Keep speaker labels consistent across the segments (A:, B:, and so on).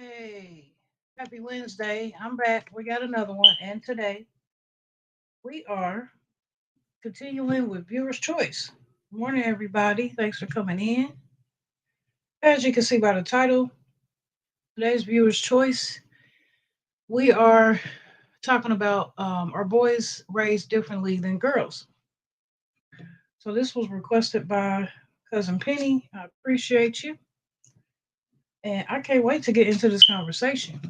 A: Hey, happy Wednesday. I'm back. We got another one. And today we are continuing with viewer's choice. Good morning, everybody. Thanks for coming in. As you can see by the title, today's viewer's choice, we are talking about are boys raised differently than girls? So this was requested by cousin Penny. I appreciate you. And I can't wait to get into this conversation.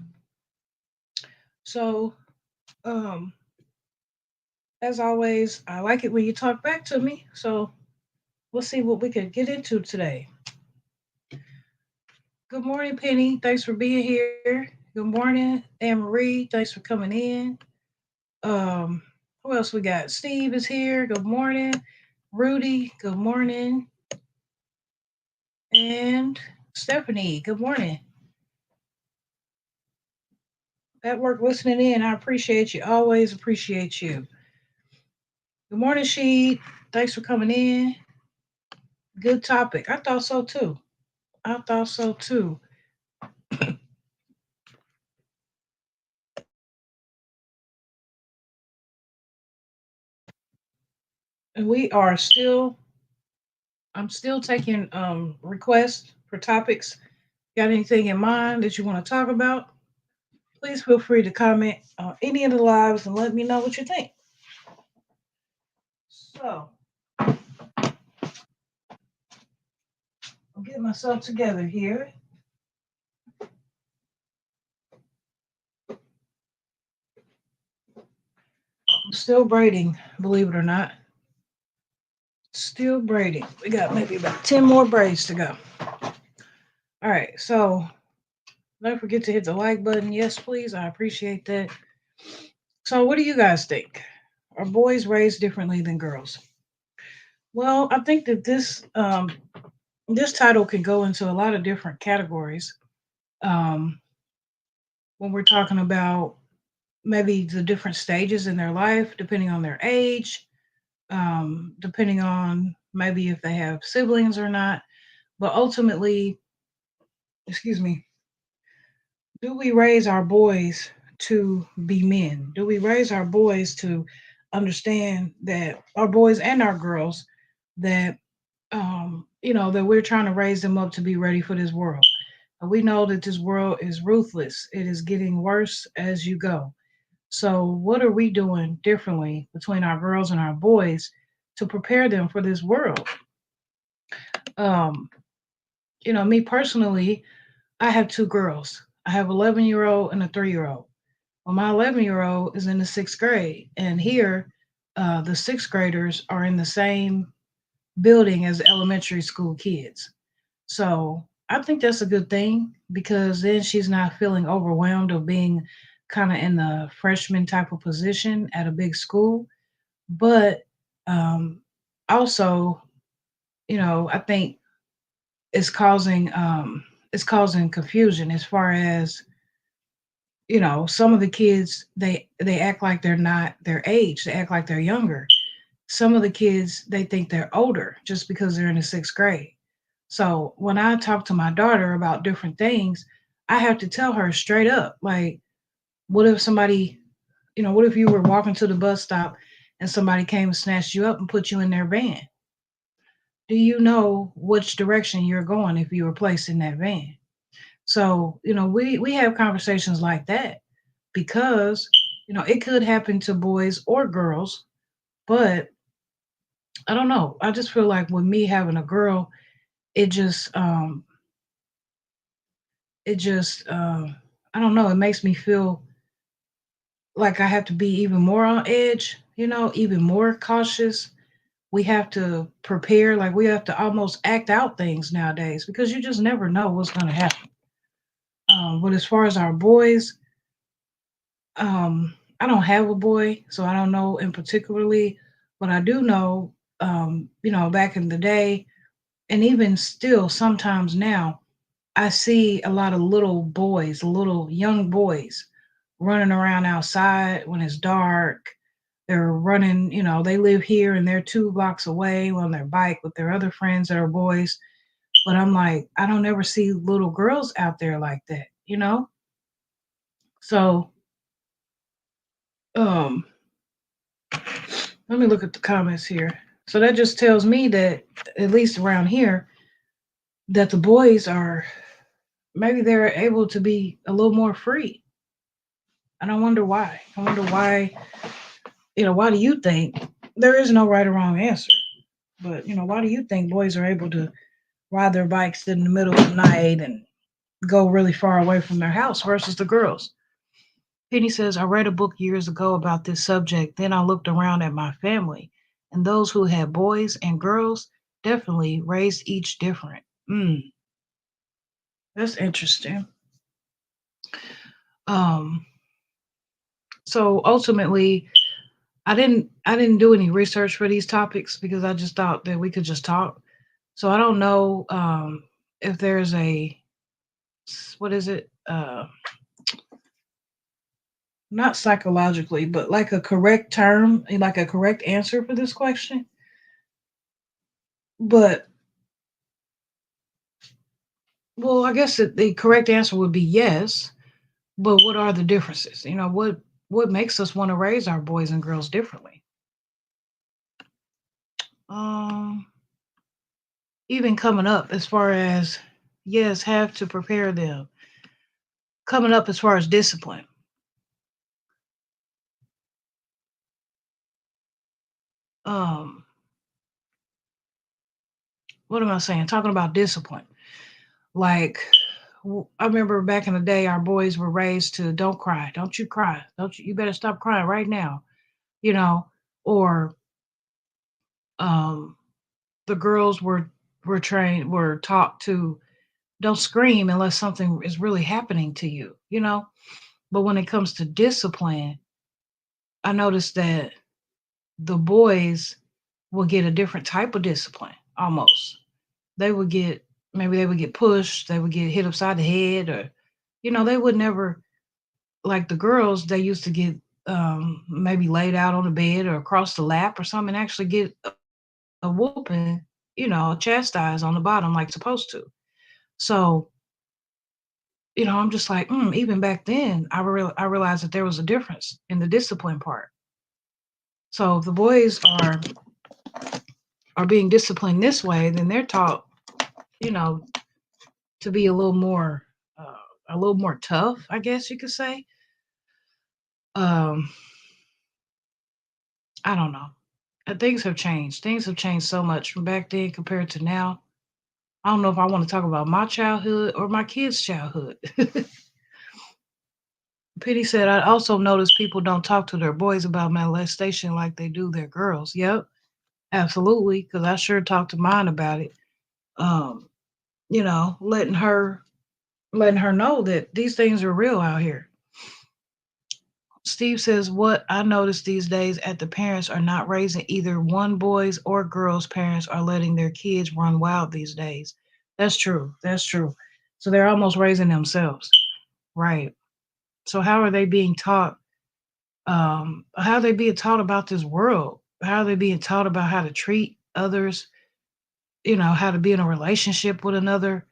A: So, um, as always, I like it when you talk back to me. So let's see what we could get into today. Good morning, Penny. Thanks for being here. Good morning, Anne Marie. Thanks for coming in. Um, who else we got? Steve is here. Good morning. Rudy, good morning. And Stephanie, good morning. At work listening in, I appreciate you. Always appreciate you. Good morning, Sheed. Thanks for coming in. Good topic. I thought so too. I thought so too. And we are still I'm still taking requests for topics. Got anything in mind that you want to talk about? Please feel free to comment on any of the lives and let me know what you think. So I'll get myself together here. I'm still braiding, believe it or not. Still braiding. We got maybe about 10 more braids to go. All right, so don't forget to hit the like button. Yes, please. I appreciate that. So, what do you guys think? Are boys raised differently than girls? Well, I think that this title can go into a lot of different categories. Um, when we're talking about maybe the different stages in their life, depending on their age, depending on maybe if they have siblings or not. But ultimately, excuse me, do we raise our boys to be men? Do we raise our boys to understand that our boys and our girls that that we're trying to raise them up to be ready for this world? And we know that this world is ruthless. It is getting worse as you go. So, what are we doing differently between our girls and our boys to prepare them for this world? Um, me personally, I have two girls. I have 11-year-old and a 3-year-old. Well, my 11-year-old is in the sixth grade, and here, the sixth graders are in the same building as elementary school kids. So I think that's a good thing because then she's not feeling overwhelmed of being kind of in the freshman type of position at a big school. But um, also, I think it's causing confusion as far as some of the kids they act like they're not their age. They act like they're younger. Some of the kids they think they're older just because they're in the sixth grade. So when I talk to my daughter about different things, I have to tell her straight up, like, what if somebody, what if you were walking to the bus stop and somebody came and snatched you up and put you in their van? Do you know which direction you're going if you were placed in that van? So, we have conversations like that because, it could happen to boys or girls, but I don't know. I just feel like with me having a girl, it just it just I don't know, it makes me feel like I have to be even more on edge, even more cautious. We have to prepare, like we have to almost act out things nowadays because you just never know what's going to happen. But as far as our boys, I don't have a boy, so I don't know in particularly, but I do know, back in the day, and even still sometimes now, I see a lot of little boys, little young boys running around outside when it's dark. They're running, they live here and they're 2 blocks away on their bike with their other friends that are boys. But I'm like, I don't ever see little girls out there like that. you know? So, um, let me look at the comments here. So that just tells me that, at least around here, that the boys are, maybe they're able to be a little more free. And I wonder why. I wonder why, why do you think there is no right or wrong answer? But, why do you think boys are able to ride their bikes in the middle of the night and go really far away from their house versus the girls? Penny says, I read a book years ago about this subject. Then I looked around at my family, and those who had boys and girls definitely raised each different. That's interesting. Um, so ultimately, I didn't do any research for these topics because I just thought that we could just talk. So I don't know if there's a, what is it? Not psychologically, but like a correct term, like a correct answer for this question. But well, I guess the correct answer would be yes. But what are the differences? What makes us want to raise our boys and girls differently? Um, Even coming up as far as, yes, have to prepare them. Coming up as far as discipline. Um, what am I saying? Talking about discipline. Like, I remember back in the day, our boys were raised to don't cry, don't you cry, don't you better stop crying right now, you know, or um, the girls were taught to don't scream unless something is really happening to you. But when it comes to discipline, I noticed that the boys will get a different type of discipline almost. They would get, maybe they would get pushed, they would get hit upside the head, or, they would never, like the girls, they used to get maybe laid out on the bed or across the lap or something and actually get a whooping, chastised on the bottom like supposed to. So, I'm just like, even back then, I realized that there was a difference in the discipline part. So if the boys are being disciplined this way, then they're taught, you know, to be uh, a little more tough, I guess you could say. Um, I don't know. Things have changed. Things have changed so much from back then compared to now. I don't know if I want to talk about my childhood or my kids' childhood. Penny said, I also noticed people don't talk to their boys about molestation like they do their girls. Yep, absolutely. Because I sure talked to mine about it. Um, letting her know that these things are real out here. Steve says, what I notice these days at the parents are not raising either one boys or girls. Parents are letting their kids run wild these days. That's true. That's true. So they're almost raising themselves. Right. So how are they being taught? How are they being taught about this world? How are they being taught about how to treat others? How to be in a relationship with another,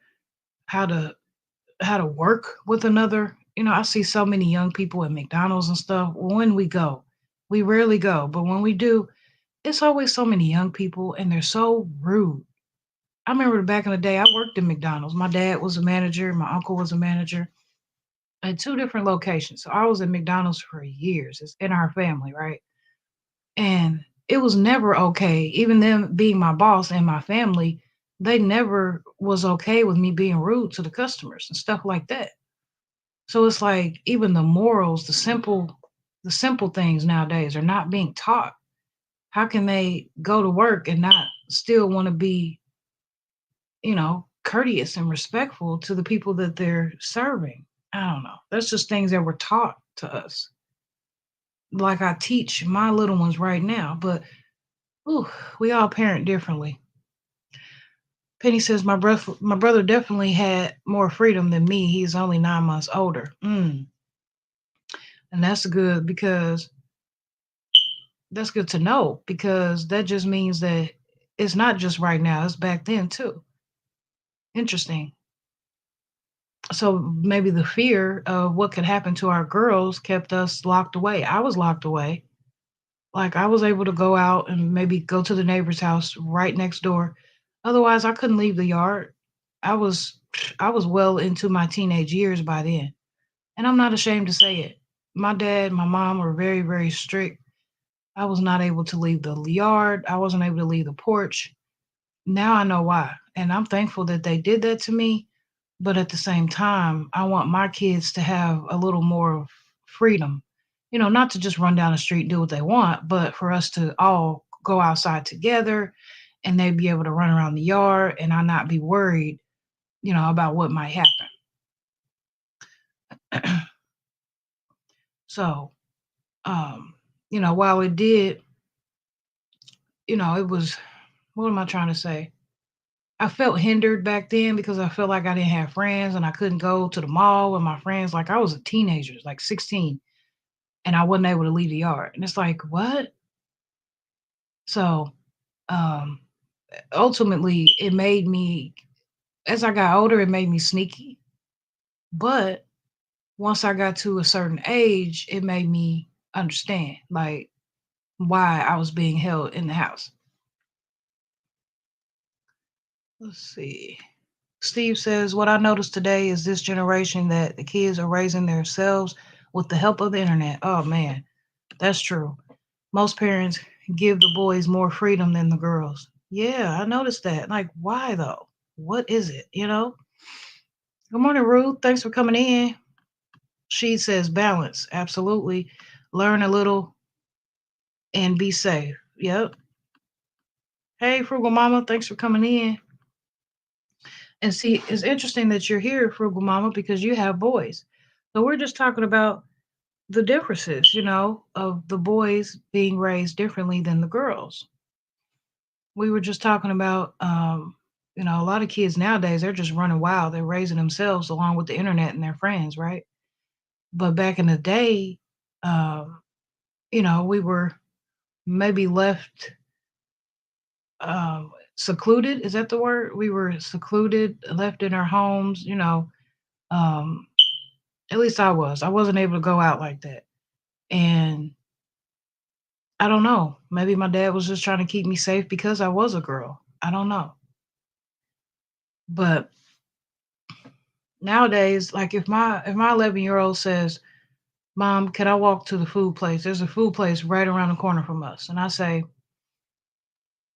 A: how to work with another. I see so many young people at McDonald's and stuff. When we go, we rarely go, but when we do, it's always so many young people and they're so rude. I remember back in the day, I worked in McDonald's. My dad was a manager, my uncle was a manager at two different locations. So I was at McDonald's for years. It's in our family, right? And it was never okay. Even them being my boss and my family, they never was okay with me being rude to the customers and stuff like that. So it's like even the morals, the simple things nowadays are not being taught. How can they go to work and not still want to be, courteous and respectful to the people that they're serving? I don't know. That's just things that were taught to us. Like I teach my little ones right now, but ooh, we all parent differently. Penny says my brother definitely had more freedom than me. He's only 9 months older. And that's good to know because that just means that it's not just right now, it's back then too. Interesting. So maybe the fear of what could happen to our girls kept us locked away. I was locked away. Like I was able to go out and maybe go to the neighbor's house right next door. Otherwise, I couldn't leave the yard. I was I was well into my teenage years by then. And I'm not ashamed to say it. My dad, my mom were very, very strict. I was not able to leave the yard. I wasn't able to leave the porch. Now I know why. And I'm thankful that they did that to me. But at the same time, I want my kids to have a little more of freedom. Not to just run down the street and do what they want, but for us to all go outside together and they'd be able to run around the yard and I not be worried, about what might happen. So, um, while it did, it was, what am I trying to say? I felt hindered back then because I felt like I didn't have friends and I couldn't go to the mall with my friends. Like I was a teenager, like 16, and I wasn't able to leave the yard. And it's like, what? So, um, ultimately, it made me, as I got older, it made me sneaky. But once I got to a certain age, it made me understand, like, why I was being held in the house. Let's see. Steve says, what I noticed today is this generation that the kids are raising themselves with the help of the internet. Oh, man, that's true. Most parents give the boys more freedom than the girls. Yeah, I noticed that. Like, why though? What is it? Good morning, Ruth. Thanks for coming in. She says balance. Absolutely. Learn a little and be safe. Yep. Hey, Frugal Mama. Thanks for coming in. And see, it's interesting that you're here, Frugal Mama, because you have boys. So we're just talking about the differences, of the boys being raised differently than the girls. We were just talking about, a lot of kids nowadays, they're just running wild. They're raising themselves along with the internet and their friends, right? But back in the day, um, we were maybe left secluded. Is that the word? We were secluded, left in our homes, um, at least I was. I wasn't able to go out like that. And I don't know. Maybe my dad was just trying to keep me safe because I was a girl. I don't know. But nowadays, like if my 11-year-old says, "Mom, can I walk to the food place?" There's a food place right around the corner from us, and I say,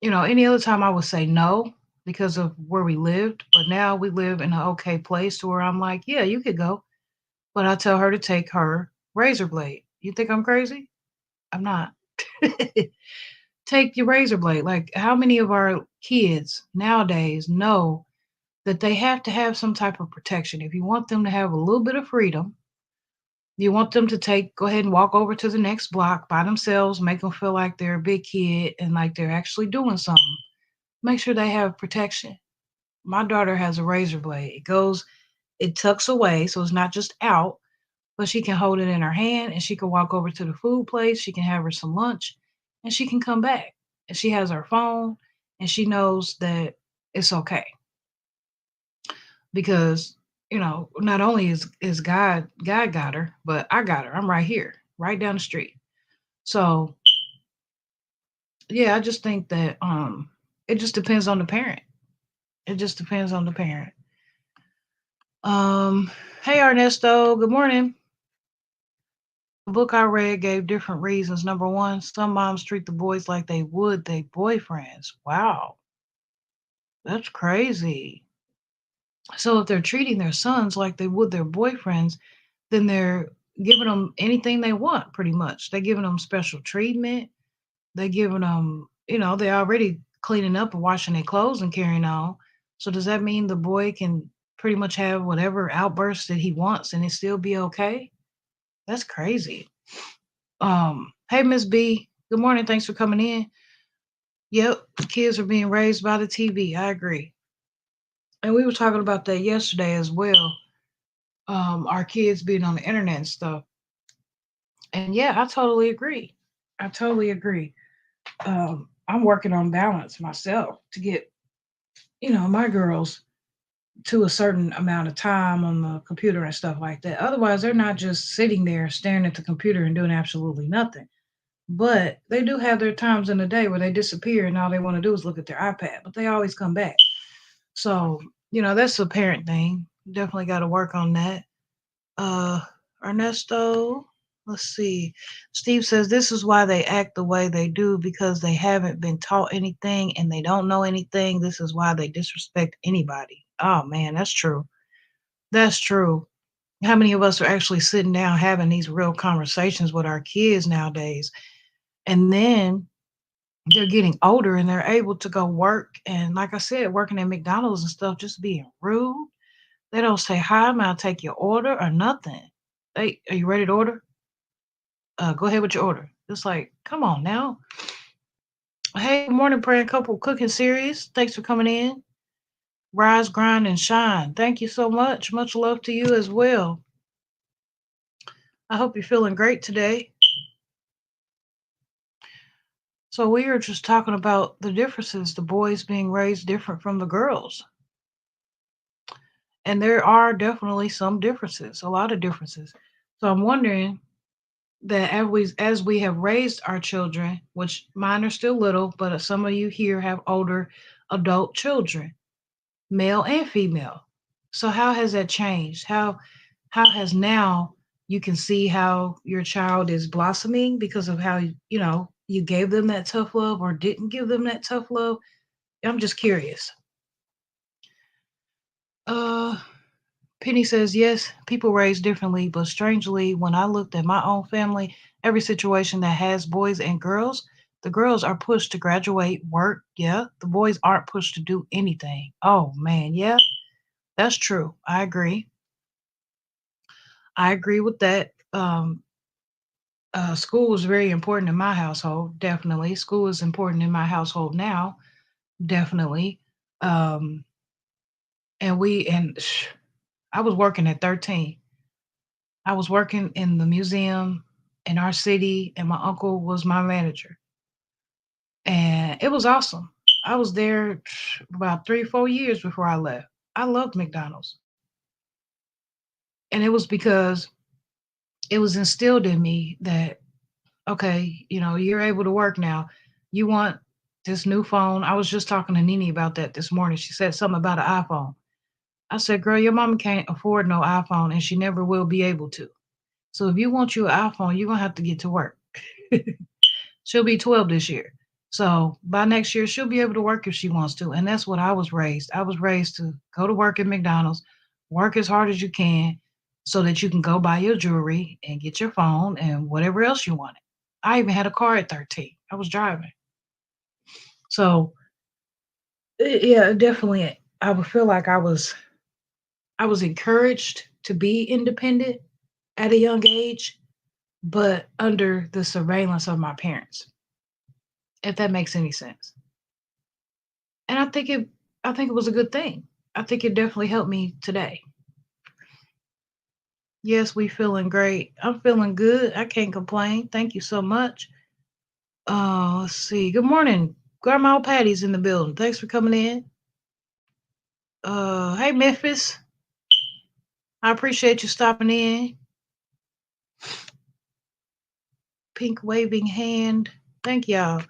A: any other time I would say no because of where we lived, but now we live in an okay place to where I'm like, yeah, you could go, but I tell her to take her razor blade. You think I'm crazy? I'm not. Take your razor blade. Like, how many of our kids nowadays know that they have to have some type of protection? If you want them to have a little bit of freedom, you want them to go ahead and walk over to the next block by themselves, make them feel like they're a big kid and like they're actually doing something. Make sure they have protection. My daughter has a razor blade. It tucks away, so it's not just out, but she can hold it in her hand and she can walk over to the food place. She can have her some lunch and she can come back. And she has her phone and she knows that it's okay because, not only is God got her, but I got her. I'm right here, right down the street. So yeah, I just think that it just depends on the parent. It just depends on the parent. Um, hey Ernesto, good morning. The book I read gave different reasons. Number one, some moms treat the boys like they would their boyfriends. Wow, that's crazy. So if they're treating their sons like they would their boyfriends, then they're giving them anything they want, pretty much. They're giving them special treatment. They're giving them, they're already cleaning up and washing their clothes and carrying on. So does that mean the boy can pretty much have whatever outbursts that he wants and it still be okay? That's crazy. Hey Miss B, good morning. Thanks for coming in. Yep, kids are being raised by the TV. I agree. And we were talking about that yesterday as well. Our kids being on the internet and stuff. And yeah, I totally agree. I totally agree. I'm working on balance myself to get, my girls. to a certain amount of time on the computer and stuff like that. Otherwise, they're not just sitting there staring at the computer and doing absolutely nothing. But they do have their times in the day where they disappear and all they want to do is look at their iPad, but they always come back. So, that's a parent thing. Definitely got to work on that. Uh, Ernesto, let's see. Steve says this is why they act the way they do because they haven't been taught anything and they don't know anything. This is why they disrespect anybody. Oh man, that's true. That's true. How many of us are actually sitting down having these real conversations with our kids nowadays? And then they're getting older and they're able to go work. And like I said, working at McDonald's and stuff, just being rude. They don't say hi, may I take your order or nothing. Hey, are you ready to order? Go ahead with your order. It's like, come on now. Hey, good morning, prayer couple cooking series. Thanks for coming in. Rise, grind, and shine. Thank you so much. Much love to you as well. I hope you're feeling great today. So we are just talking about the differences, the boys being raised different from the girls. And there are definitely some differences, a lot of differences. So I'm wondering that as we have raised our children, which mine are still little, but some of you here have older adult children, male and female. So how has that changed? How has now you can see how your child is blossoming because of how you gave them that tough love or didn't give them that tough love? I'm just curious. Uh Penny says, yes, people raised differently, but strangely, when I looked at my own family, every situation that has boys and girls, the girls are pushed to graduate, work. Yeah, the boys aren't pushed to do anything. Oh, man. Yeah, that's true. I agree. I agree with that. School was very important in my household, definitely. School is important in my household now, definitely. Um, and I was working at 13. I was working in the museum in our city, and my uncle was my manager. And it was awesome. I was there about 3, 4 years before I left. I loved McDonald's. And it was because it was instilled in me that, okay, you're able to work now. You want this new phone. I was just talking to Nene about that this morning. She said something about an iPhone. I said, girl, your mama can't afford no iPhone and she never will be able to. So if you want you an iPhone, you're going to have to get to work. She'll be 12 this year. So by next year, she'll be able to work if she wants to. And that's what I was raised. I was raised to go to work at McDonald's, work as hard as you can so that you can go buy your jewelry and get your phone and whatever else you wanted. I even had a car at 13. I was driving. So yeah, definitely I would feel like I was encouraged to be independent at a young age, but under the surveillance of my parents, if that makes any sense. And I think it was a good thing. I think it definitely helped me today. Yes, we feeling great. I'm feeling good. I can't complain. Thank you so much. Let's see. Good morning. Grandma Patty's in the building. Thanks for coming in. Hey Memphis. I appreciate you stopping in. Pink waving hand. Thank y'all.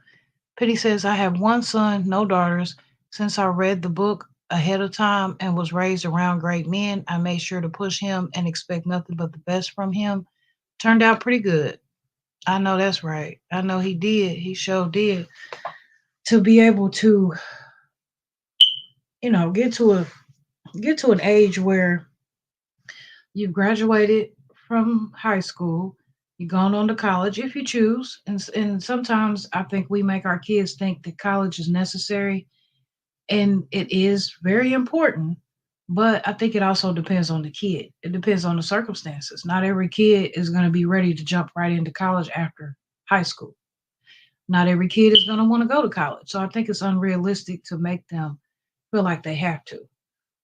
A: Penny says, I have one son, no daughters. Since I read the book ahead of time and was raised around great men, I made sure to push him and expect nothing but the best from him. Turned out pretty good. I know that's right. I know he did. He sure did. To be able to, get to an age where you've graduated from high school, you've gone on to college if you choose, and sometimes I think we make our kids think that college is necessary, and it is very important. But I think it also depends on the kid. It depends on the circumstances. Not every kid is going to be ready to jump right into college after high school. Not every kid is going to want to go to college. So I think it's unrealistic to make them feel like they have to.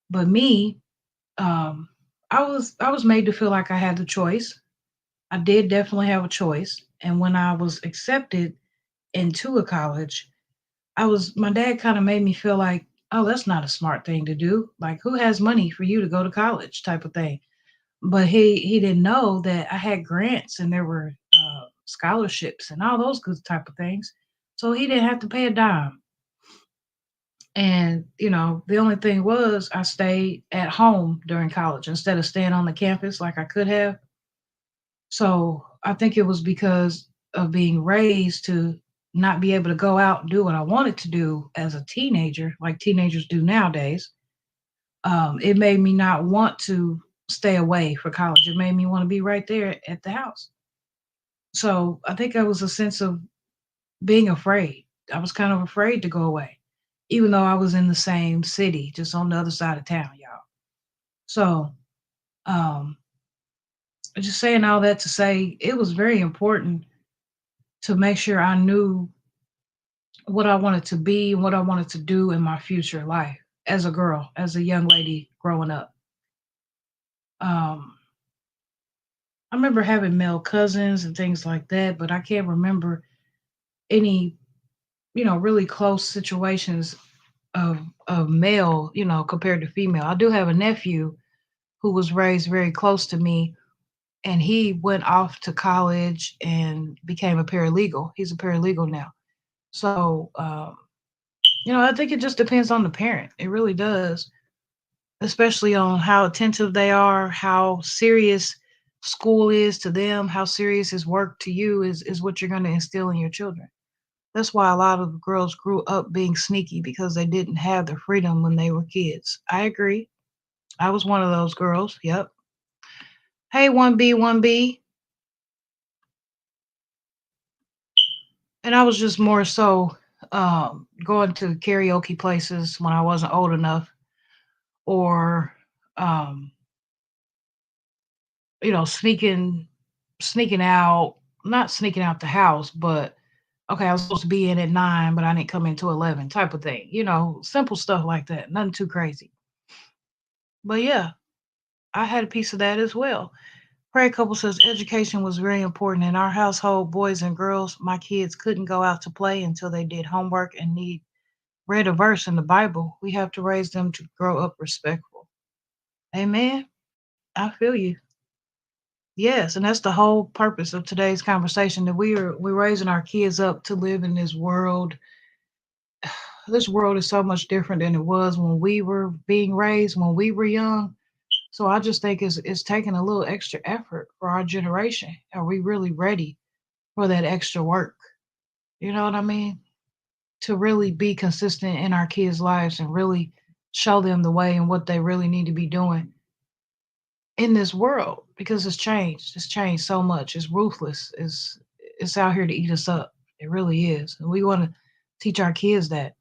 A: But me, um, I was made to feel like I had the choice. I did definitely have a choice. And when I was accepted into a college, my dad kind of made me feel like oh, that's not a smart thing to do. Like, who has money for you to go to college type of thing. But he didn't know that I had grants and there were scholarships and all those good type of things. So he didn't have to pay a dime. And, the only thing was I stayed at home during college instead of staying on the campus like I could have. So I think it was because of being raised to not be able to go out and do what I wanted to do as a teenager, like teenagers do nowadays. It made me not want to stay away for college. It made me want to be right there at the house. So I think it was a sense of being afraid. I was kind of afraid to go away, even though I was in the same city, just on the other side of town, y'all. So, um, just saying all that to say it was very important to make sure I knew what I wanted to be and what I wanted to do in my future life as a girl, as a young lady growing up. Um, I remember having male cousins and things like that, but I can't remember any, really close situations of male, compared to female. I do have a nephew who was raised very close to me, and he went off to college and became a paralegal. He's a paralegal now. So, I think it just depends on the parent. It really does, especially on how attentive they are, how serious school is to them, how serious is work to you is what you're going to instill in your children. That's why a lot of girls grew up being sneaky because they didn't have the freedom when they were kids. I agree. I was one of those girls. Yep. Hey, 1B, 1B. And I was just more so going to karaoke places when I wasn't old enough, or um, sneaking out, not sneaking out the house, but okay, I was supposed to be in at 9, but I didn't come into 11 type of thing. Simple stuff like that. Nothing too crazy. But yeah, I had a piece of that as well. Prayer Couple says education was very important in our household, boys and girls. My kids couldn't go out to play until they did homework and need read a verse in the Bible. We have to raise them to grow up respectful. Amen. I feel you. Yes, and that's the whole purpose of today's conversation, that we're raising our kids up to live in this world. This world is so much different than it was when we were being raised, when we were young. So I just think it's taking a little extra effort for our generation. Are we really ready for that extra work? You know what I mean? To really be consistent in our kids' lives and really show them the way and what they really need to be doing in this world, because it's changed. It's changed so much. It's ruthless. It's out here to eat us up. It really is. And we want to teach our kids that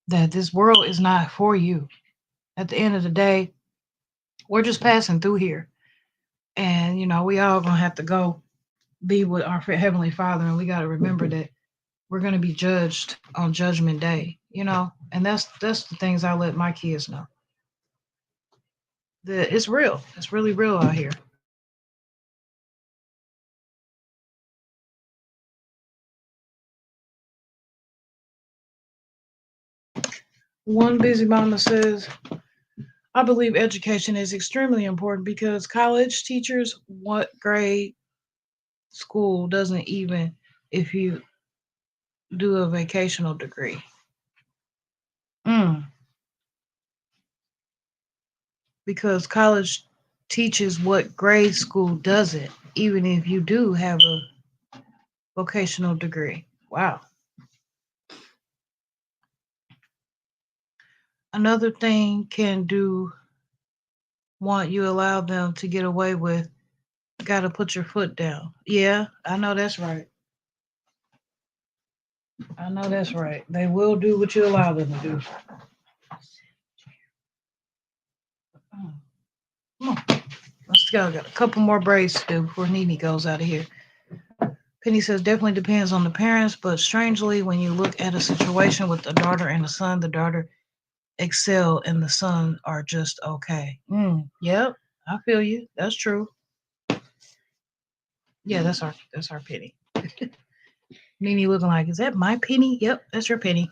A: this world is not for you. At the end of the day, we're just passing through here. And we all gonna have to go be with our heavenly Father, and we got to remember that we're gonna be judged on Judgment Day. And that's the things I let my kids know. That it's real. It's really real out here. One busy mama says, I believe education is extremely important because college teachers, what grade school doesn't even if you do a vocational degree. Mm, because college teaches what grade school doesn't, even if you do have a vocational degree. Wow. Another thing can do want you allow them to get away with, got to put your foot down. Yeah, I know that's right. I know that's right. They will do what you allow them to do. Oh, come on. Let's go. Got a couple more braids to do before Nene goes out of here. Penny says definitely depends on the parents, but strangely, when you look at a situation with a daughter and a son, the daughter excel and the son are just okay. Yep, I feel you. That's true. Yeah, that's our Penny. Nene looking like, is that my penny? Yep, that's your penny.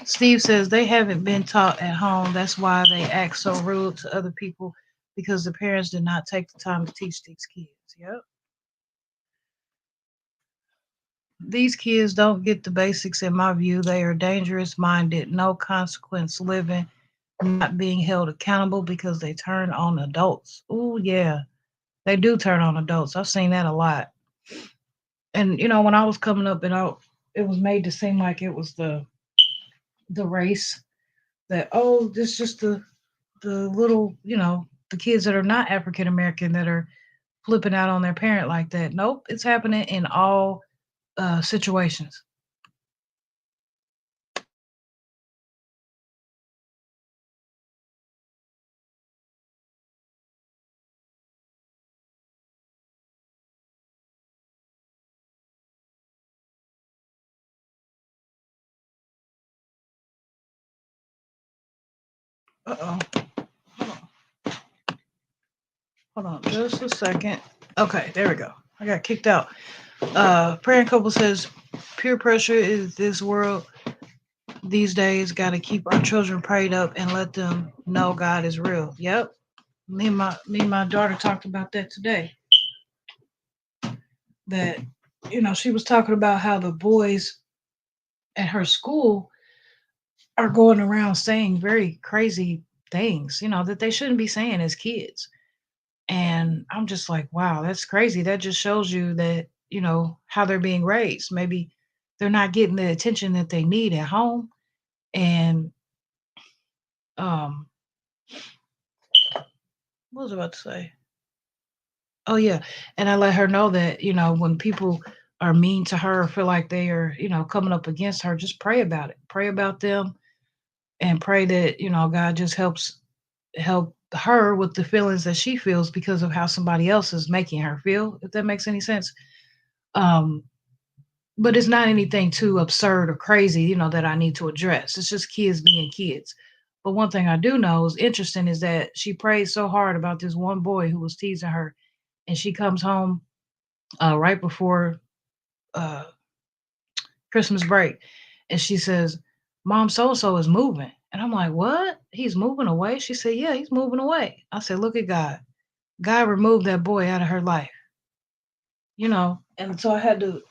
A: Steve says they haven't been taught at home. That's why they act so rude to other people because the parents did not take the time to teach these kids. Yep. These kids don't get the basics in my view. They are dangerous minded, no consequence living, not being held accountable because they turn on adults. Oh, yeah, they do turn on adults. I've seen that a lot. And, when I was coming up it was made to seem like it was the race that, oh, this just the little, the kids that are not African American that are flipping out on their parent like that. Nope, it's happening in all situations. Uh oh. Hold on just a second. Okay, there we go. I got kicked out. Praying couple says peer pressure is this world these days. Got to keep our children prayed up and let them know God is real. Yep. Me and my daughter talked about that today. That she was talking about how the boys at her school are going around saying very crazy things, that they shouldn't be saying as kids. And I'm just like, wow, that's crazy. That just shows you that, how they're being raised. Maybe they're not getting the attention that they need at home. And um, what was I about to say? Oh yeah. And I let her know that, when people are mean to her, feel like they are, coming up against her, just pray about it. Pray about them and pray that, God just help her with the feelings that she feels because of how somebody else is making her feel, if that makes any sense. Um, but it's not anything too absurd or crazy, that I need to address. It's just kids being kids. But one thing I do know is interesting is that she prayed so hard about this one boy who was teasing her, and she comes home right before uh, Christmas break, and she says, "Mom, so and so is moving," and I'm like, "What? He's moving away?" She said, "Yeah, he's moving away." I said, "Look at God. God removed that boy out of her life, And so I had to.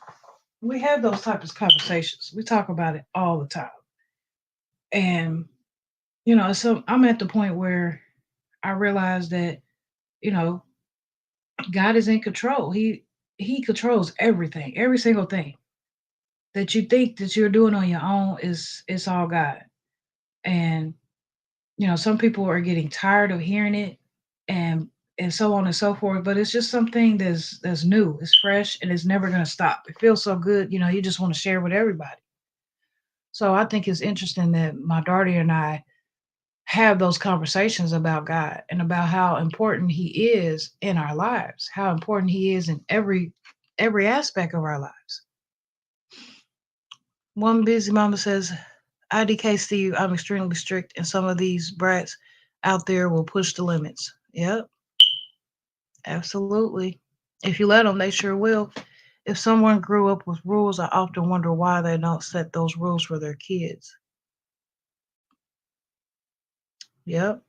A: We have those types of conversations. We talk about it all the time. And, so I'm at the point where I realize that, you know, God is in control. He controls everything, every single thing that you think that you're doing on your own is it's all God. And, some people are getting tired of hearing it and so on and so forth. But it's just something that's new, it's fresh, and it's never gonna stop. It feels so good, you just want to share with everybody. So I think it's interesting that my daughter and I have those conversations about God and about how important he is in our lives, how important he is in every aspect of our lives. One busy mama says, IDK Steve, I'm extremely strict and some of these brats out there will push the limits. Yep, absolutely. If you let them, they sure will. If someone grew up with rules, I often wonder why they don't set those rules for their kids. Yep.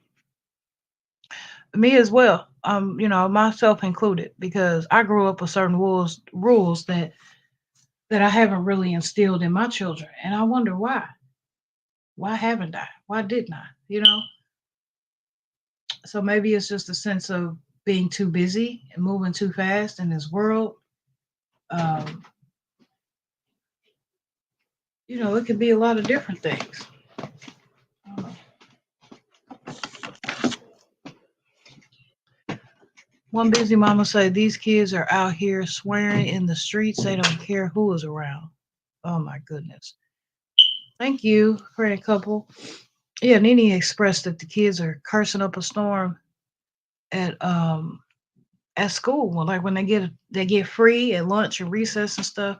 A: Me as well. Myself included, because I grew up with certain rules that I haven't really instilled in my children, and I wonder why. Why haven't I? Why didn't I? So maybe it's just a sense of being too busy and moving too fast in this world. Um, it could be a lot of different things. Uh, One busy mama said these kids are out here swearing in the streets. They don't care who is around. Oh my goodness. Thank you, friend couple. Yeah, Nene expressed that the kids are cursing up a storm at at school. Like when they get free at lunch and recess and stuff.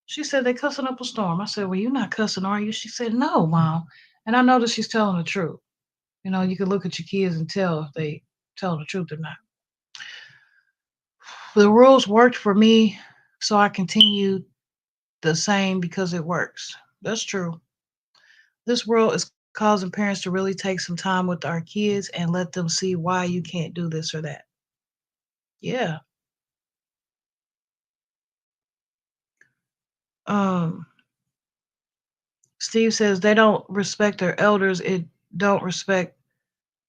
A: She said they cussing up a storm. I said, "Well, you're not cussing, are you?" She said, "No, mom." And I know that she's telling the truth. You can look at your kids and tell if they tell the truth or not. The rules worked for me, so I continued the same because it works. That's true. This world is causing parents to really take some time with our kids and let them see why you can't do this or that. Yeah. Um, Steve says they don't respect their elders. It don't respect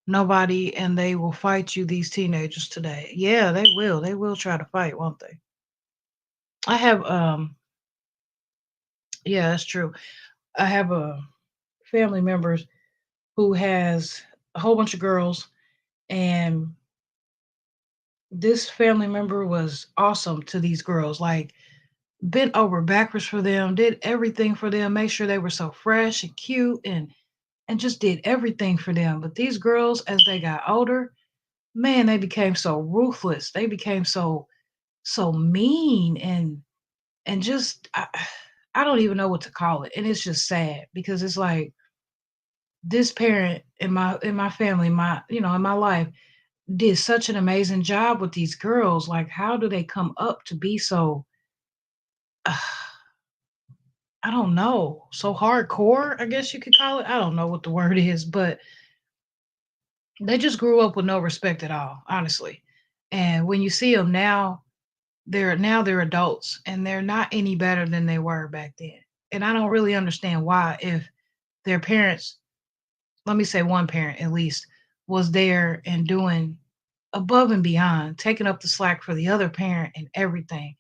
A: nobody, and they will fight you. These teenagers today. Yeah, they will. They will try to fight, won't they? I have. Yeah, that's true. I have a family members who has a whole bunch of girls, and this family member was awesome to these girls. Like bent over backwards for them, did everything for them, made sure they were so fresh and cute and just did everything for them. But these girls, as they got older, man, they became so ruthless. They became so mean and just I don't even know what to call it. And it's just sad because it's like this parent in my family, my in my life did such an amazing job with these girls. Like how do they come up to be so I don't know, so hardcore, I guess you could call it. I don't know what the word is, but they just grew up with no respect at all, honestly. And when you see them now, they're adults and they're not any better than they were back then. And I don't really understand why if their parents, let me say one parent at least, was there and doing above and beyond, taking up the slack for the other parent and everything.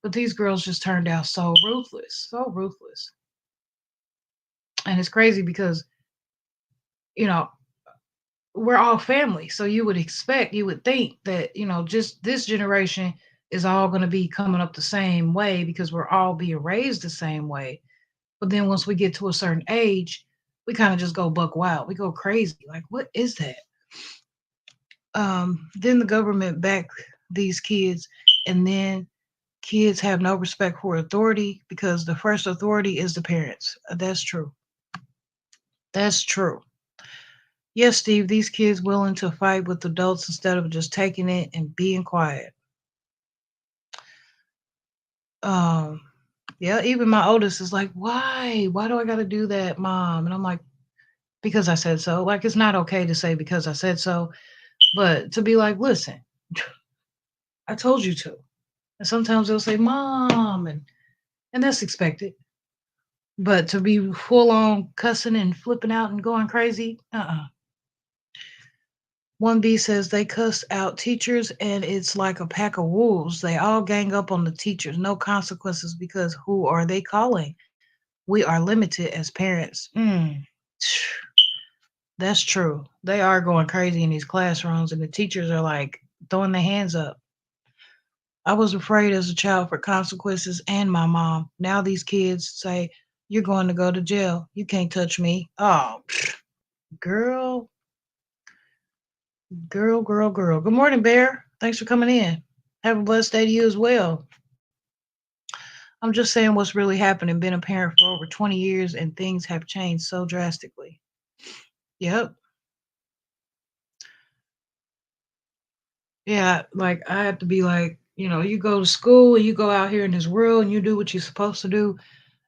A: But these girls just turned out so ruthless, so ruthless. And it's crazy because, you know, we're all family. So you would think that, just this generation is all going to be coming up the same way because we're all being raised the same way. But then once we get to a certain age, we kind of just go buck wild. We go crazy. Like, what is that? Then the government back these kids, and then kids have no respect for authority because the first authority is the parents. That's true. That's true. Yes, Steve, these kids willing to fight with adults instead of just taking it and being quiet. Um, yeah, even my oldest is like, why? Why do I gotta do that, mom? And I'm like, because I said so. Like it's not okay to say because I said so, but to be like, listen, I told you to. And sometimes they'll say, mom, and that's expected. But to be full on cussing and flipping out and going crazy, 1B says they cuss out teachers and it's like a pack of wolves. They all gang up on the teachers. No consequences because who are they calling? We are limited as parents. That's true. They are going crazy in these classrooms and the teachers are like throwing their hands up. I was afraid as a child for consequences and my mom. Now these kids say, you're going to go to jail. You can't touch me. Oh, girl, girl. Good morning, Bear. Thanks for coming in. Have a blessed day to you as well. I'm just saying what's really happening. Been a parent for over 20 years and things have changed so drastically. Yep. Yeah. Like I have to be like, you go to school and you go out here in this world and you do what you're supposed to do.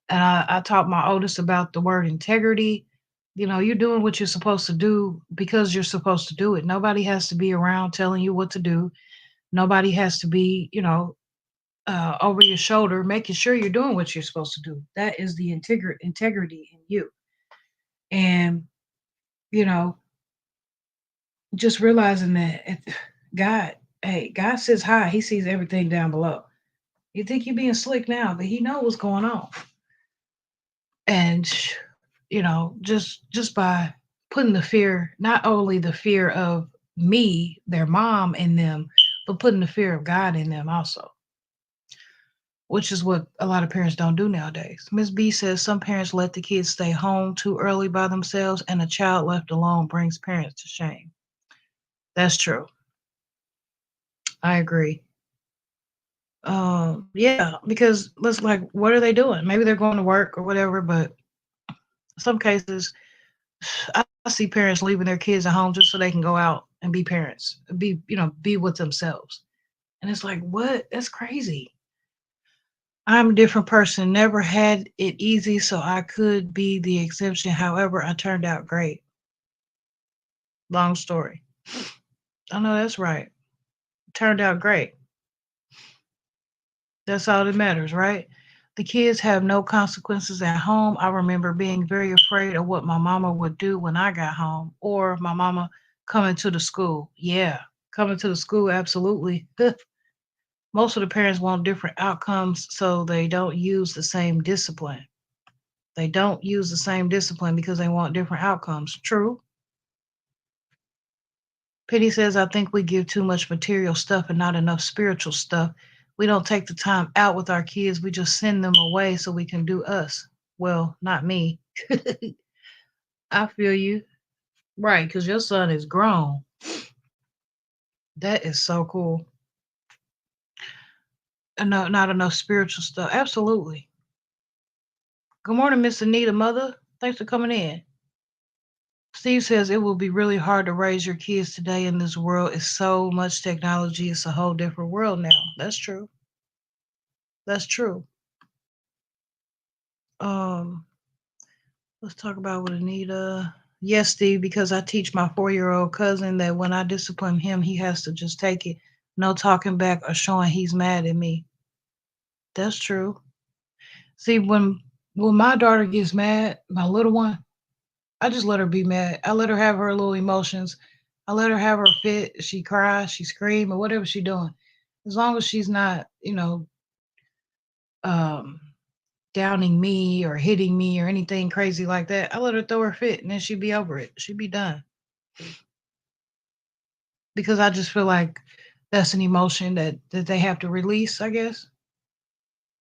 A: And I taught my oldest about the word integrity. You're doing what you're supposed to do because you're supposed to do it. Nobody has to be around telling you what to do. Nobody has to be, over your shoulder, making sure you're doing what you're supposed to do. That is the integrity in you. And, you know, just realizing that God, hey, God sits high. He sees everything down below. You think you're being slick now, but he knows what's going on. And, just by putting the fear, not only the fear of me, their mom in them, but putting the fear of God in them also, which is what a lot of parents don't do nowadays. Miss B says some parents let the kids stay home too early by themselves, and a child left alone brings parents to shame. That's true. I agree. Yeah, because let's like, what are they doing? Maybe they're going to work or whatever, but in some cases, I see parents leaving their kids at home just so they can go out and be parents, be with themselves. And it's like, what? That's crazy. I'm a different person. Never had it easy, so I could be the exception. However, I turned out great. Long story. I know that's right. Turned out great. That's all that matters, right? The kids have no consequences at home. I remember being very afraid of what my mama would do when I got home or my mama coming to the school. Yeah, coming to the school, absolutely. Most of the parents want different outcomes, so they don't use the same discipline. They don't use the same discipline because they want different outcomes. True. Penny says, I think we give too much material stuff and not enough spiritual stuff. We don't take the time out with our kids. We just send them away so we can do us. Well, not me. I feel you. Right, because your son is grown. That is so cool. And no, not enough spiritual stuff. Absolutely. Good morning, Miss Anita, mother. Thanks for coming in. Steve says it will be really hard to raise your kids today in this world. It's so much technology. It's a whole different world now. That's true. That's true. Um, let's talk about what Anita. Yes, Steve, because I teach my 4-year-old cousin that when I discipline him, he has to just take it. No talking back or showing he's mad at me. That's true. See, when my daughter gets mad, my little one, I just let her be mad. I let her have her little emotions. I let her have her fit. She cries, she scream, or whatever she's doing. As long as she's not, um, downing me or hitting me or anything crazy like that, I let her throw her fit and then she'd be over it. She'd be done. Because I just feel like that's an emotion that they have to release, I guess.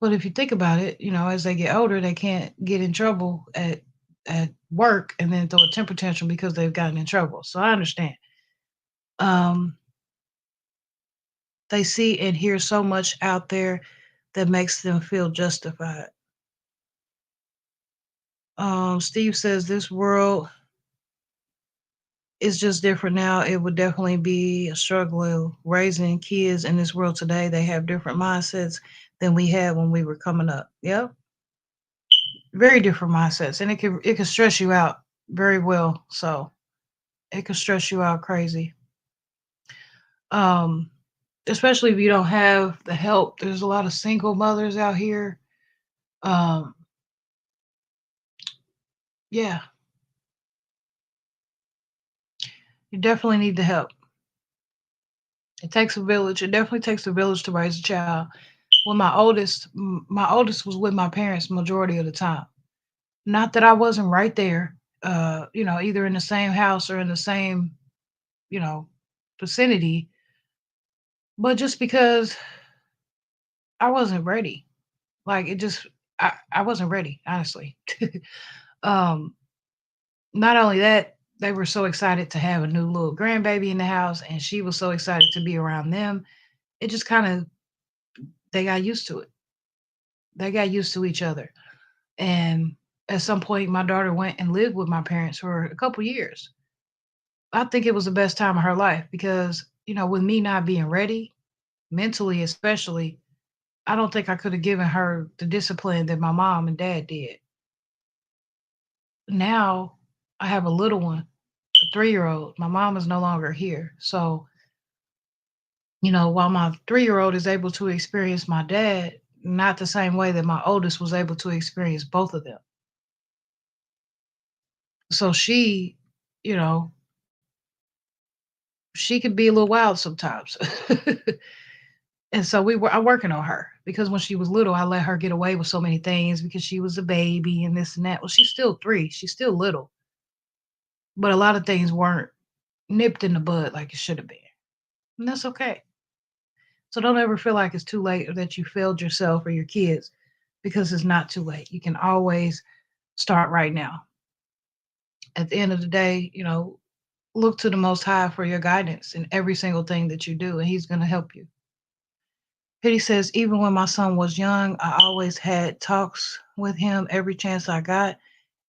A: But if you think about it, as they get older, they can't get in trouble at work and then throw a temper tantrum because they've gotten in trouble. So I understand. Um, they see and hear so much out there that makes them feel justified. Steve says this world is just different now. It would definitely be a struggle raising kids in this world today. They have different mindsets than we had when we were coming up. Yep, very different mindsets, and it can stress you out very well. So it can stress you out crazy. Um, Especially if you don't have the help. There's a lot of single mothers out here. Um, yeah, you definitely need the help. It takes a village. It definitely takes a village to raise a child. When my oldest was with my parents majority of the time. Not that I wasn't right there, either in the same house or in the same, you know, vicinity, but just because I wasn't ready. Like it just, I wasn't ready, honestly. um, Not only that, they were so excited to have a new little grandbaby in the house, and she was so excited to be around them. It just kind of, they got used to it. They got used to each other. And at some point, my daughter went and lived with my parents for a couple years. I think it was the best time of her life because, with me not being ready, mentally especially, I don't think I could have given her the discipline that my mom and dad did. Now I have a little one, a 3-year old. My mom is no longer here. So, while my 3-year old is able to experience my dad, not the same way that my oldest was able to experience both of them. So you know, she could be a little wild sometimes. And so I'm working on her because when she was little, I let her get away with so many things because she was a baby and this and that. Well, she's still 3. She's still little, but a lot of things weren't nipped in the bud like it should have been. And that's okay. So don't ever feel like it's too late or that you failed yourself or your kids because it's not too late. You can always start right now. At the end of the day, look to the Most High for your guidance in every single thing that you do, and He's going to help you. Pity says, even when my son was young, I always had talks with him every chance I got.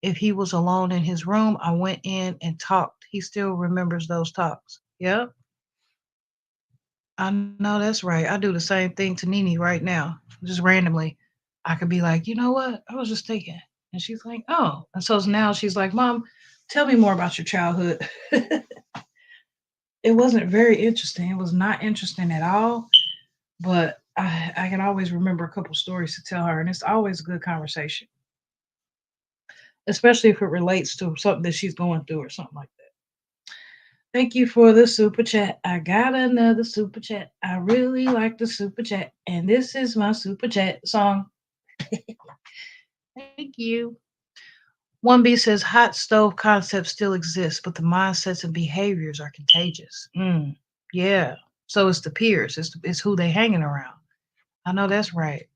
A: If he was alone in his room, I went in and talked. He still remembers those talks. Yep, I know that's right. I do the same thing to Nene right now, just randomly. I could be like, you know what? I was just thinking. And she's like, oh. And so now she's like, Mom, tell me more about your childhood. It wasn't very interesting. It was not interesting at all. But I can always remember a couple stories to tell her. And it's always a good conversation, especially if it relates to something that she's going through or something like that. Thank you for the super chat. I got another super chat. I really like the super chat. And this is my super chat song. Thank you. 1B says hot stove concept still exists, but the mindsets and behaviors are contagious. Yeah. So it's the peers, it's who they hanging around. I know that's right.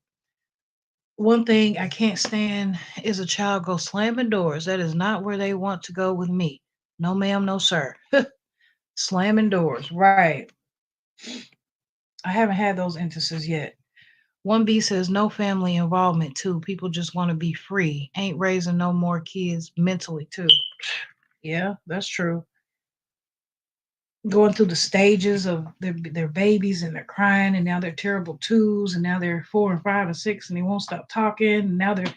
A: One thing I can't stand is a child go slamming doors. That is not where they want to go with me. No, ma'am, no, sir. Slamming doors. Right. I haven't had those instances yet. 1B says no family involvement too. People just want to be free. Ain't raising no more kids mentally too. Yeah, that's true. Going through the stages of their babies and they're crying and now they're terrible twos and now they're 4 and 5 and 6 and they won't stop talking and now they're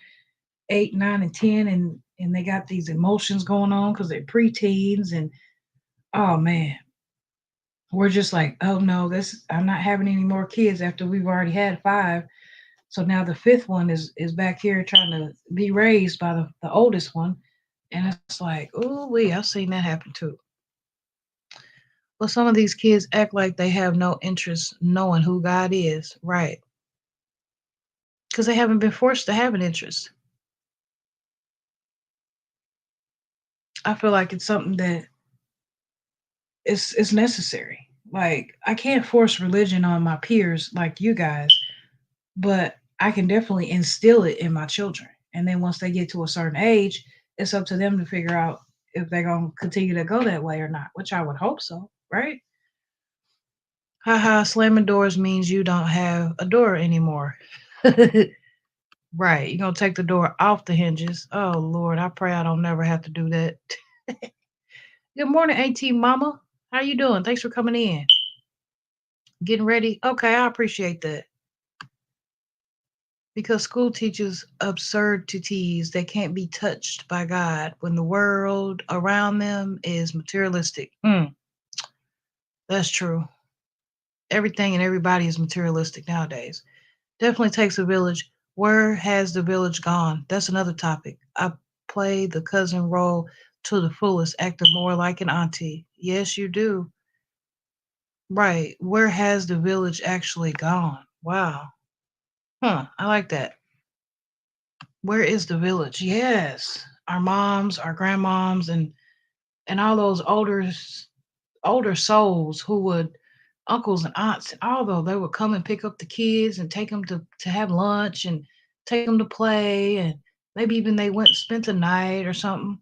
A: 8, 9, and 10 and they got these emotions going on because they're preteens and oh man, we're just like, oh no, this I'm not having any more kids after we've already had 5. So now the fifth one is back here trying to be raised by the oldest one. And it's like, oh wee, I've seen that happen too. Well, some of these kids act like they have no interest knowing who God is, right? Because they haven't been forced to have an interest. I feel like it's something that is necessary. Like I can't force religion on my peers like you guys, but I can definitely instill it in my children. And then once they get to a certain age, it's up to them to figure out if they're going to continue to go that way or not, which I would hope so, right? Haha, slamming doors means you don't have a door anymore. Right. You're going to take the door off the hinges. Oh, Lord, I pray I don't never have to do that. Good morning, AT Mama. How you doing? Thanks for coming in. Getting ready? Okay, I appreciate that. Because school teaches absurdities that can't be touched by God when the world around them is materialistic. That's true. Everything and everybody is materialistic nowadays. Definitely takes a village. Where has the village gone? That's another topic. I play the cousin role to the fullest, acting more like an auntie. Yes, you do. Right. Where has the village actually gone? Wow. Huh. I like that. Where is the village? Yes. Our moms, our grandmoms, and all those older souls who would uncles and aunts, although they would come and pick up the kids and take them to have lunch and take them to play and maybe even they went and spent a night or something.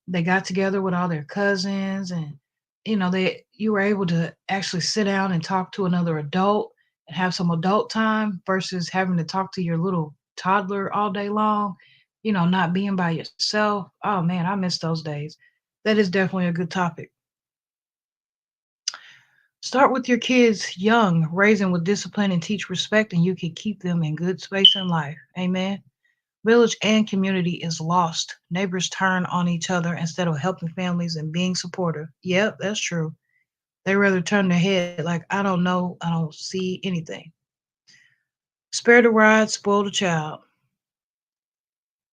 A: They got together with all their cousins and they you were able to actually sit down and talk to another adult and have some adult time versus having to talk to your little toddler all day long, not being by yourself. Oh man, I miss those days. That is definitely a good topic. Start with your kids young, raise them with discipline and teach respect, and you can keep them in good space in life. Amen. Village and community is lost. Neighbors turn on each other instead of helping families and being supportive. Yep, that's true. They rather turn their head like, I don't know, I don't see anything. Spare the rod, spoil the child.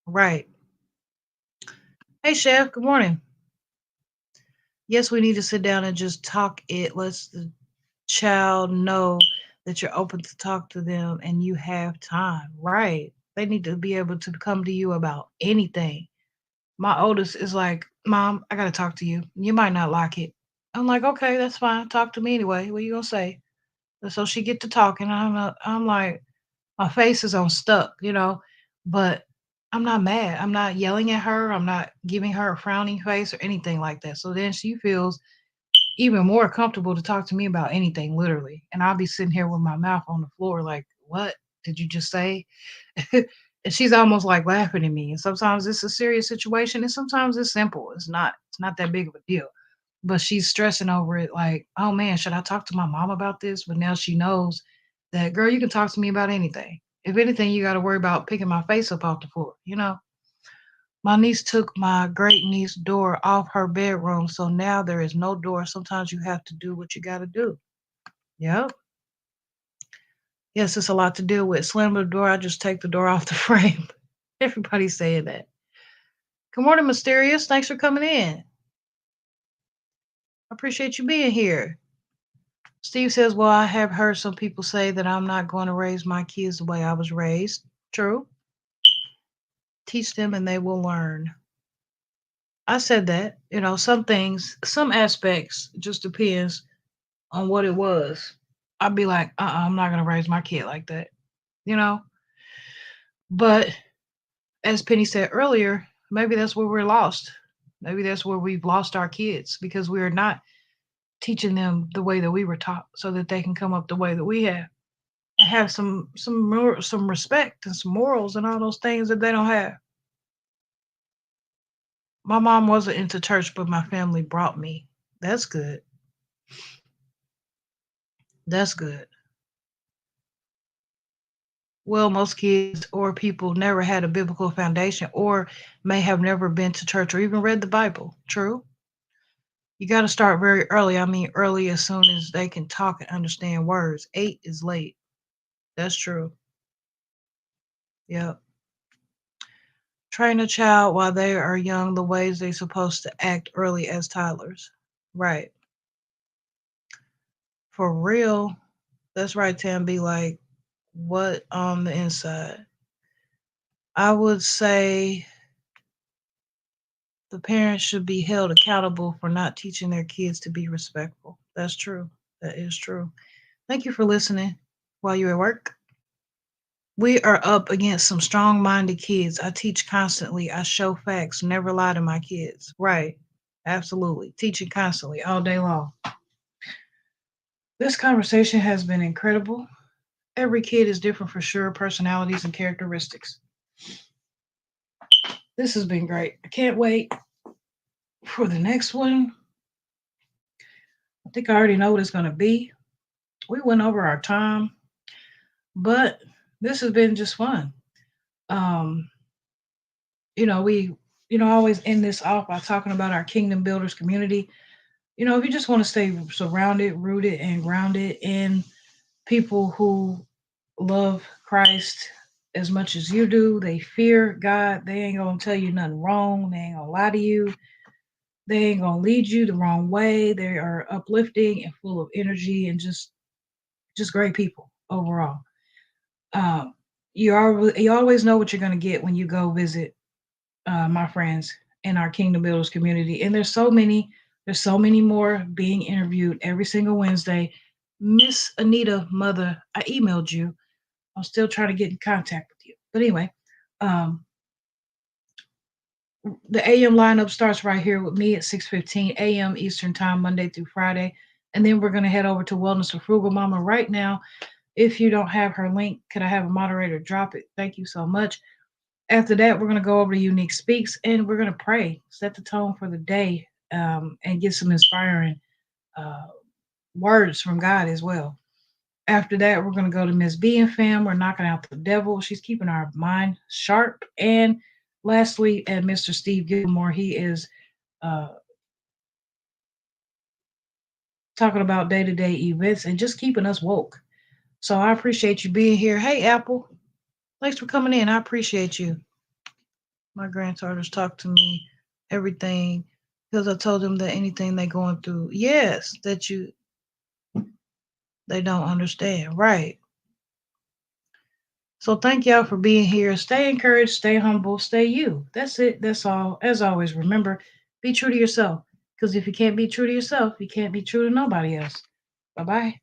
A: Right. Hey, Chef, good morning. Yes, we need to sit down and just talk it. Let's the child know that you're open to talk to them and you have time. Right. They need to be able to come to you about anything. My oldest is like, Mom, I got to talk to you. You might not like it. I'm like, okay, that's fine. Talk to me anyway. What are you going to say? And so she get to talking. I'm like, my face is on stuck. But I'm not mad. I'm not yelling at her. I'm not giving her a frowning face or anything like that. So then she feels even more comfortable to talk to me about anything, literally. And I'll be sitting here with my mouth on the floor, like, what did you just say? And she's almost like laughing at me. And sometimes it's a serious situation, and sometimes it's simple. It's not that big of a deal. But she's stressing over it, like, oh man, should I talk to my mom about this? But now she knows that, girl, you can talk to me about anything. If anything, you got to worry about picking my face up off the floor. My niece took my great niece door off her bedroom, so now there is no door. Sometimes you have to do what you got to do. Yep. Yes, it's a lot to deal with. Slam the door, I just take the door off the frame. Everybody's saying that. Good morning, Mysterious. Thanks for coming in. I appreciate you being here. Steve says, well, I have heard some people say that I'm not going to raise my kids the way I was raised. True. Teach them and they will learn. I said that, some things, some aspects just depends on what it was. I'd be like, I'm not going to raise my kid like that, you know? But as Penny said earlier, maybe that's where we're lost. Maybe that's where we've lost our kids because we are not teaching them the way that we were taught so that they can come up the way that we have. And have some respect and some morals and all those things that they don't have. My mom wasn't into church, but my family brought me. That's good. That's good. Well, most kids or people never had a biblical foundation or may have never been to church or even read the Bible. True. You got to start very early. I mean, early as soon as they can talk and understand words. 8 is late. That's true. Yep. Train a child while they are young the ways they're supposed to act early as toddlers. Right. For real. That's right, Tam. Be like, what on the inside? I would say the parents should be held accountable for not teaching their kids to be respectful. That's true. That is true. Thank you for listening while you're at work. We are up against some strong minded kids. I teach constantly. I show facts. Never lie to my kids. Right. Absolutely. Teaching constantly all day long. This conversation has been incredible. Every kid is different for sure, personalities and characteristics. This has been great. I can't wait for the next one. I think I already know what it's going to be. We went over our time, but this has been just fun. Um, we, always end this off by talking about our Kingdom Builders community. If you just want to stay surrounded, rooted, and grounded in people who love Christ as much as you do, they fear God, they ain't going to tell you nothing wrong, they ain't going to lie to you, they ain't going to lead you the wrong way, they are uplifting and full of energy and just great people overall. Um, you always know what you're going to get when you go visit my friends in our Kingdom Builders community. And there's so many more being interviewed every single Wednesday. Miss Anita, mother, I emailed you. I'm still trying to get in contact with you. But anyway, um, the AM lineup starts right here with me at 6:15 a.m. Eastern Time, Monday through Friday. And then we're going to head over to Wellness with Frugal Mama right now. If you don't have her link, could I have a moderator drop it? Thank you so much. After that, we're going to go over to Uniq Speaks and we're going to pray, set the tone for the day, and get some inspiring uh, words from God as well. After that, we're going to go to Miss B and Fam. We're knocking out the devil. She's keeping our mind sharp. And lastly, at Mr. Steve Gilmore, he is uh, talking about day-to-day events and just keeping us woke. So I appreciate you being here. Hey, Apple, thanks for coming in. I appreciate you. My granddaughters talk to me everything because I told them that anything they're going through, yes, they don't understand. Right. So thank y'all for being here. Stay encouraged, stay humble, stay you. That's it. That's all. As always, remember, be true to yourself. Because if you can't be true to yourself, you can't be true to nobody else. Bye bye.